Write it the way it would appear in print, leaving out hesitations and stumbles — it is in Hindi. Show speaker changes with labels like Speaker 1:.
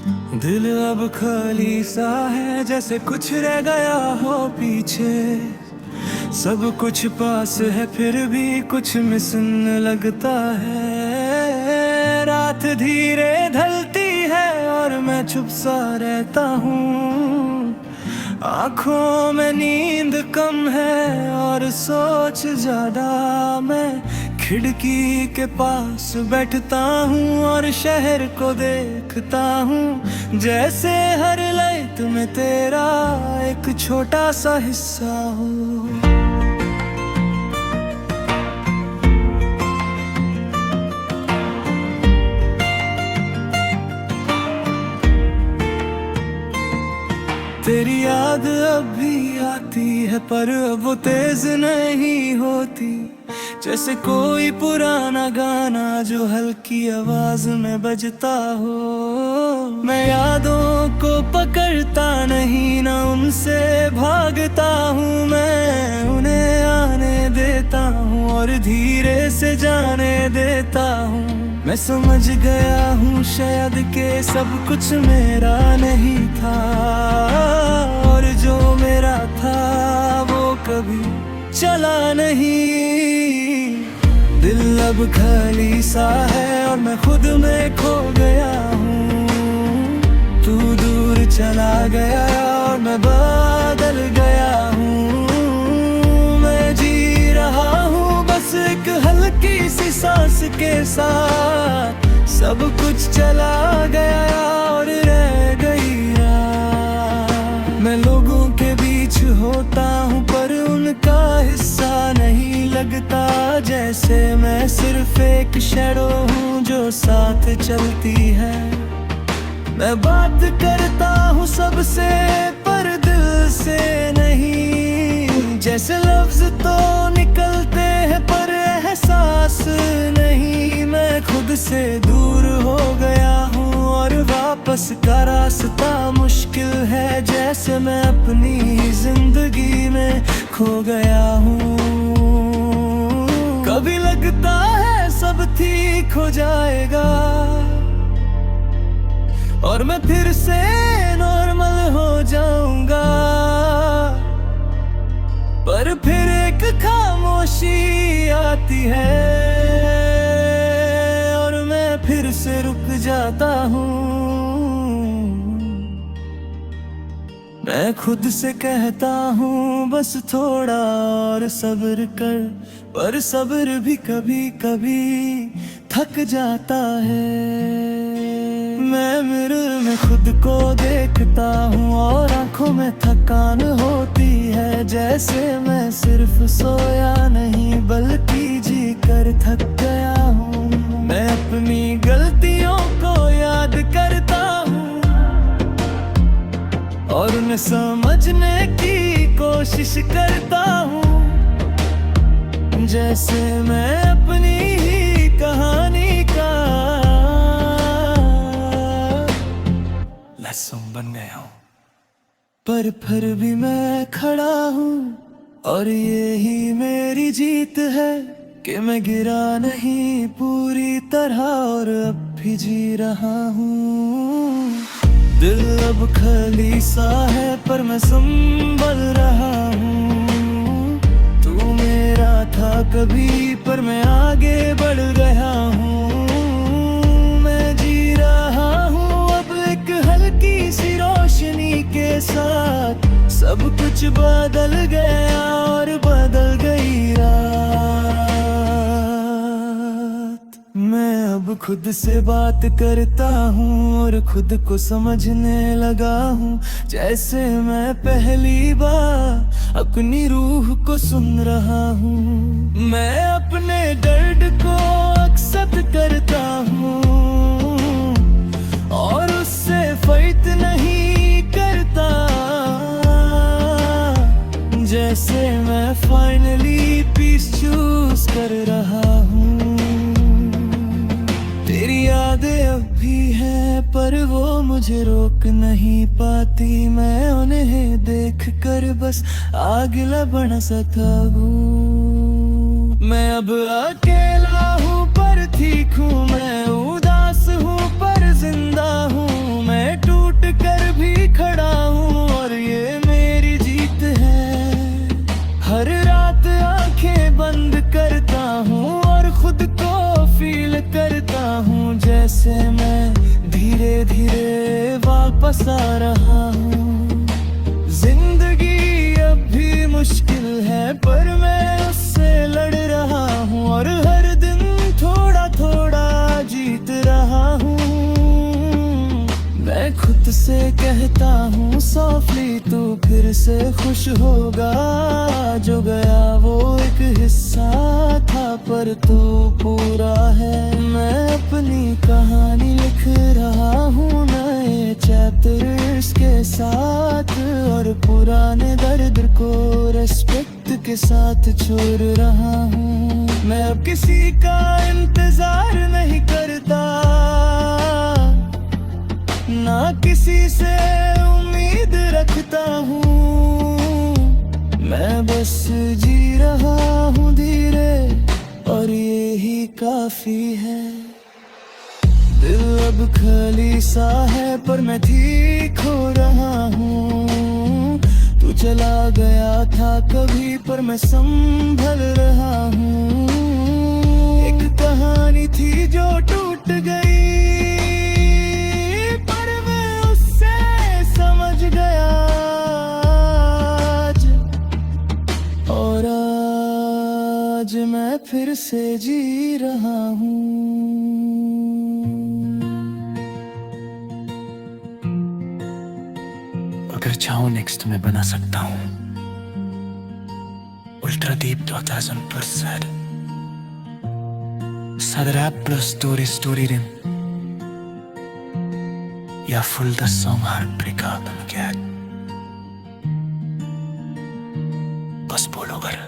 Speaker 1: दिल अब खाली सा है, जैसे कुछ रह गया हो पीछे। सब कुछ पास है फिर भी कुछ मिसिंग लगता है। रात धीरे ढलती है और मैं चुप सा रहता हूँ। आंखों में नींद कम है और सोच ज्यादा। मैं खिड़की के पास बैठता हूँ और शहर को देखता हूँ, जैसे हर लाइट में तेरा एक छोटा सा हिस्सा हो। तेरी याद अब भी आती है पर अब वो तेज नहीं होती। जैसे कोई पुराना गाना जो हल्की आवाज में बजता हो। मैं यादों को पकड़ता नहीं, ना उनसे भागता हूँ। मैं उन्हें आने देता हूँ और धीरे से जाने देता हूँ। मैं समझ गया हूँ शायद के सब कुछ मेरा नहीं था, और जो मेरा था वो कभी चला नहीं। दिल अब खाली सा है और मैं खुद में खो गया हूँ। तू दूर चला गया और मैं बदल गया हूँ। मैं जी रहा हूँ बस एक हल्की सी सांस के साथ। सब कुछ चला गया और रह गई रात। मैं लोगों के बीच होता हूँ पर उनका हिस्सा नहीं लगता। जैसे मैं सिर्फ एक शैडो हूँ जो साथ चलती है। मैं बात करता हूँ सबसे पर दिल से नहीं। जैसे लफ्ज तो निकलते हैं पर एहसास नहीं। मैं खुद से दूर हो गया हूँ और वापस का रास्ता मुश्किल है। जैसे मैं अपनी जिंदगी में खो गया हूँ। कभी लगता है सब ठीक हो जाएगा और मैं फिर से नॉर्मल हो जाऊंगा, पर फिर एक खामोशी आती है और मैं फिर से रुक जाता हूँ। मैं खुद से कहता हूँ बस थोड़ा और सब्र कर, पर सब्र भी कभी कभी थक जाता है। मैं मिरर में खुद को देखता हूँ और आंखों में थकान होती है। जैसे मैं सिर्फ सोया नहीं बल्कि जी कर थक गया हूँ। मैं अपनी गलतियों को याद करता हूँ और उन्हें समझने की कोशिश करता हूँ। जैसे मैं अपनी ही कहानी का लेसन बन गया हूँ। पर फिर भी मैं खड़ा हूँ और यही मेरी जीत है कि मैं गिरा नहीं पूरी तरह और अब भी जी रहा हूँ। दिल अब खाली सा है पर मैं संभल रहा हूँ। तू मेरा था कभी पर मैं आगे बढ़ रहा हूँ। मैं जी रहा हूँ अब एक हल्की सी रोशनी के साथ। सब कुछ बदल गया और बदल गई रात। मैं अब खुद से बात करता हूँ और खुद को समझने लगा हूँ। जैसे मैं पहली बार अपनी रूह को सुन रहा हूँ। मैं अपने दर्द को एक्सेप्ट करता हूँ और उससे फाइट नहीं करता। जैसे मैं फाइनली पीस चूज कर रहा हूँ। तेरी यादें अब भी हैं पर वो मुझे रोक नहीं पाती। मैं उन्हें देख कर बस आगला बना सकता हूँ। मैं अब अकेला हूँ पर ठीक हूँ। मैं उदास हूँ पर जिंदा हूँ। मैं बसा रहा हूँ। जिंदगी अब भी मुश्किल है पर मैं उससे लड़ रहा हूँ, और हर दिन थोड़ा थोड़ा जीत रहा हूँ। मैं खुद से कहता हूँ सॉफ्टली तू फिर से खुश होगा। जो गया वो एक हिस्सा था पर तू पूरा है। मैं अपनी कहानी लिख रहा हूँ नए चैप्टर्स के साथ, और पुराने दर्द को रिस्पेक्ट के साथ छोड़ रहा हूँ। मैं अब किसी का इंतजार नहीं करता, ना किसी से उम्मीद रखता हूँ। मैं बस जी रहा हूँ धीरे, और ये ही काफी है। दिल अब खाली सा है पर मैं ठीक हो रहा हूँ। तू चला गया था कभी पर मैं संभल रहा हूँ। एक कहानी थी जो टूट गई पर मैं उससे समझ गया आज, और आज मैं फिर से जी रहा हूँ।
Speaker 2: अगर चाहूं नेक्स्ट मैं बना सकता हूं Ultradeep 2000%. Så hade rapper story din. Jag följde som heartbreak album again. Bas bologar.